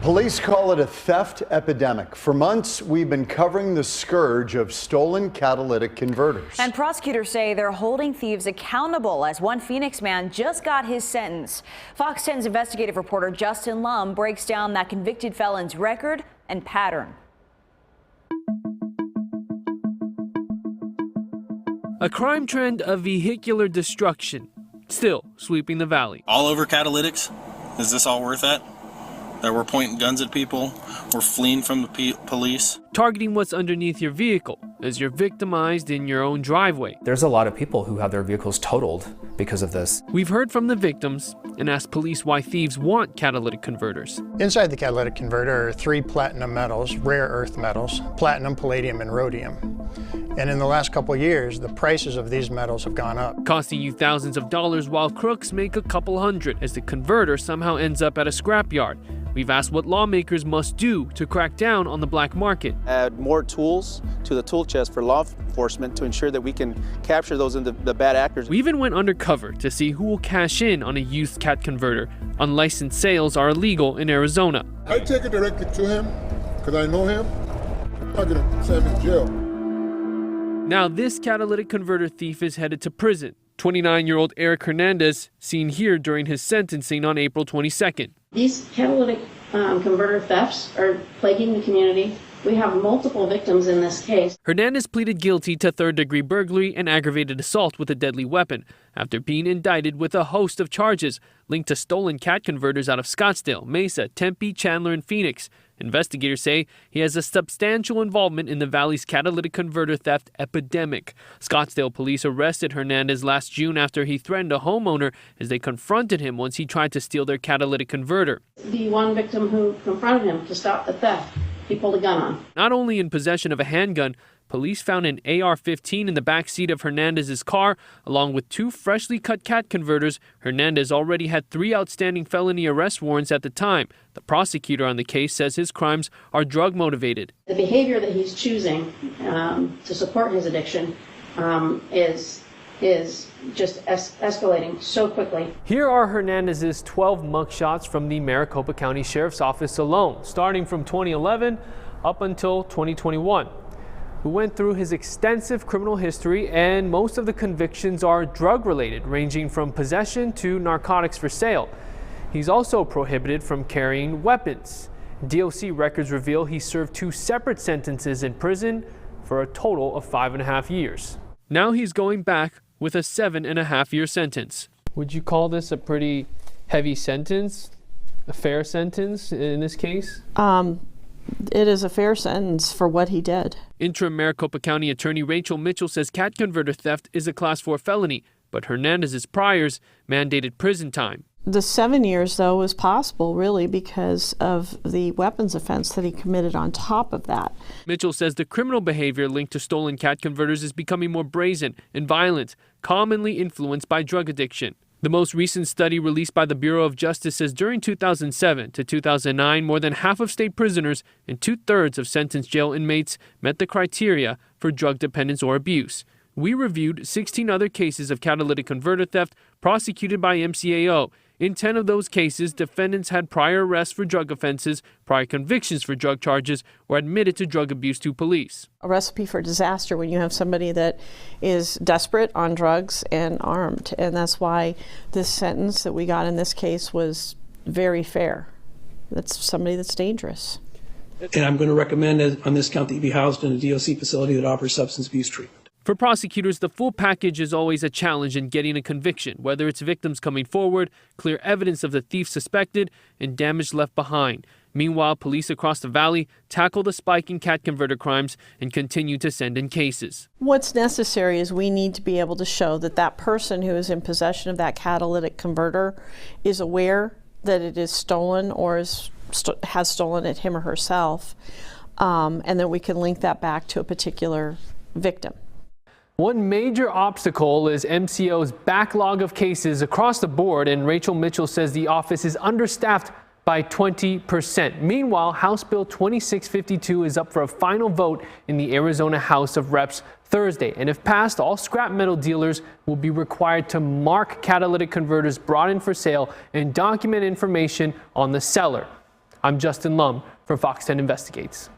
Police call it a theft epidemic. For months, we've been covering the scourge of stolen catalytic converters. And prosecutors say they're holding thieves accountable as one Phoenix man just got his sentence. Fox 10's investigative reporter Justin Lum breaks down that convicted felon's record and pattern. A crime trend of vehicular destruction still sweeping the valley. All over catalytics? Is this all worth it? That we're pointing guns at people, we're fleeing from the police. Targeting what's underneath your vehicle as you're victimized in your own driveway. There's a lot of people who have their vehicles totaled because of this. We've heard from the victims and asked police why thieves want catalytic converters. Inside the catalytic converter are 3 platinum metals, rare earth metals, platinum, palladium, and rhodium. And in the last couple of years, the prices of these metals have gone up. Costing you thousands of dollars while crooks make a couple hundred as the converter somehow ends up at a scrapyard. We've asked what lawmakers must do to crack down on the black market. Add more tools to the tool chest for law enforcement to ensure that we can capture those the bad actors. We even went undercover to see who will cash in on a used cat converter. Unlicensed sales are illegal in Arizona. I take it directly to him because I know him. I'm not going to send him to jail. Now this catalytic converter thief is headed to prison. 29-year-old Eric Hernandez seen here during his sentencing on April 22nd. These catalytic converter thefts are plaguing the community. We have multiple victims in this case. Hernandez pleaded guilty to third-degree burglary and aggravated assault with a deadly weapon after being indicted with a host of charges linked to stolen cat converters out of Scottsdale, Mesa, Tempe, Chandler, and Phoenix. Investigators say he has a substantial involvement in the valley's catalytic converter theft epidemic. Scottsdale police arrested Hernandez last June after he threatened a homeowner as they confronted him once he tried to steal their catalytic converter. The one victim who confronted him to stop the theft, he pulled a gun on. Not only in possession of a handgun, police found an AR-15 in the backseat of Hernandez's car, along with 2 freshly cut cat converters. Hernandez already had 3 outstanding felony arrest warrants at the time. The prosecutor on the case says his crimes are drug motivated. The behavior that he's choosing to support his addiction is just escalating so quickly. Here are Hernandez's 12 mugshots from the Maricopa County Sheriff's Office alone, starting from 2011 up until 2021. We went through his extensive criminal history, and most of the convictions are drug-related, ranging from possession to narcotics for sale. He's also prohibited from carrying weapons. DOC records reveal he served 2 separate sentences in prison for a total of 5.5 years. Now he's going back with a 7.5-year sentence. Would you call this a pretty heavy sentence? A fair sentence in this case? It is a fair sentence for what he did. Interim Maricopa County Attorney Rachel Mitchell says cat converter theft is a Class 4 felony, but Hernandez's priors mandated prison time. The 7 years, though, was possible, really, because of the weapons offense that he committed on top of that. Mitchell says the criminal behavior linked to stolen cat converters is becoming more brazen and violent, commonly influenced by drug addiction. The most recent study released by the Bureau of Justice says during 2007 to 2009, more than half of state prisoners and 2/3 of sentenced jail inmates met the criteria for drug dependence or abuse. We reviewed 16 other cases of catalytic converter theft prosecuted by MCAO. In 10 of those cases, defendants had prior arrests for drug offenses, prior convictions for drug charges, or admitted to drug abuse to police. A recipe for disaster when you have somebody that is desperate on drugs and armed. And that's why this sentence that we got in this case was very fair. That's somebody that's dangerous. And I'm going to recommend on this count that he be housed in a DOC facility that offers substance abuse treatment. For prosecutors, the full package is always a challenge in getting a conviction, whether it's victims coming forward, clear evidence of the thief suspected, and damage left behind. Meanwhile, police across the valley tackle the spike in cat converter crimes and continue to send in cases. What's necessary is we need to be able to show that that person who is in possession of that catalytic converter is aware that it is stolen or has stolen it him or herself, and that we can link that back to a particular victim. One major obstacle is MCO's backlog of cases across the board, and Rachel Mitchell says the office is understaffed by 20%. Meanwhile, House Bill 2652 is up for a final vote in the Arizona House of Reps Thursday, and if passed, all scrap metal dealers will be required to mark catalytic converters brought in for sale and document information on the seller. I'm Justin Lum from Fox 10 Investigates.